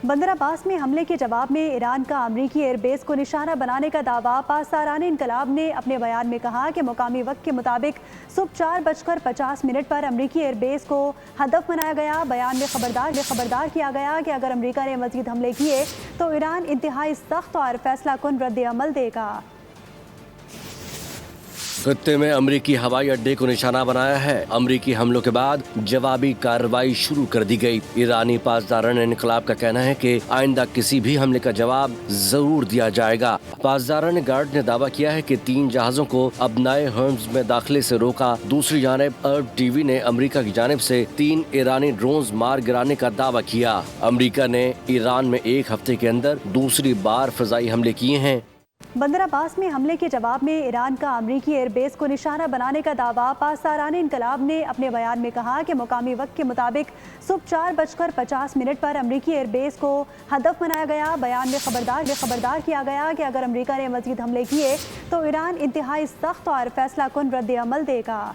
بندر عباس میں حملے کے جواب میں ایران کا امریکی ایئر بیس کو نشانہ بنانے کا دعویٰ۔ پاسداران انقلاب نے اپنے بیان میں کہا کہ مقامی وقت کے مطابق صبح 4:50 پر امریکی ایئر بیس کو ہدف بنایا گیا۔ بیان میں خبردار کیا گیا کہ اگر امریکہ نے مزید حملے کیے تو ایران انتہائی سخت اور فیصلہ کن رد عمل دے گا۔ خطے میں امریکی ہوائی اڈے کو نشانہ بنایا ہے۔ امریکی حملوں کے بعد جوابی کارروائی شروع کر دی گئی۔ ایرانی پاسداران انقلاب کا کہنا ہے کہ آئندہ کسی بھی حملے کا جواب ضرور دیا جائے گا۔ پاسداران گارڈ نے دعویٰ کیا ہے کہ 3 جہازوں کو ابنائے ہرمز میں داخلے سے روکا۔ دوسری جانب عرب ٹی وی نے امریکہ کی جانب سے 3 ایرانی ڈرونز مار گرانے کا دعویٰ کیا۔ امریکہ نے ایران میں ایک ہفتے کے اندر دوسری بار فضائی حملے کیے ہیں۔ بندر عباس میں حملے کے جواب میں ایران کا امریکی ایئر بیس کو نشانہ بنانے کا دعویٰ۔ پاسداران انقلاب نے اپنے بیان میں کہا کہ مقامی وقت کے مطابق صبح 4:50 پر امریکی ایئر بیس کو ہدف بنایا گیا۔ بیان میں خبردار کیا گیا کہ اگر امریکہ نے مزید حملے کیے تو ایران انتہائی سخت اور فیصلہ کن رد عمل دے گا۔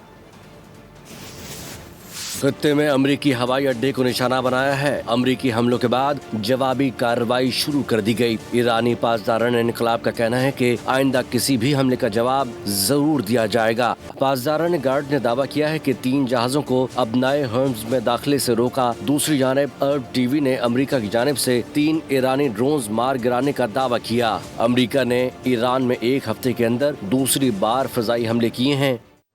خطے میں امریکی ہوائی اڈے کو نشانہ بنایا ہے۔ امریکی حملوں کے بعد جوابی کارروائی شروع کر دی گئی۔ ایرانی پاسداران انقلاب کا کہنا ہے کہ آئندہ کسی بھی حملے کا جواب ضرور دیا جائے گا۔ پاسداران گارڈ نے دعویٰ کیا ہے کہ 3 جہازوں کو ابنائے ہرمز میں داخلے سے روکا۔ دوسری جانب عرب ٹی وی نے امریکہ کی جانب سے 3 ایرانی ڈرونز مار گرانے کا دعویٰ کیا۔ امریکہ نے ایران میں ایک ہفتے کے اندر دوسری بار فضائی حملے کیے ہیں۔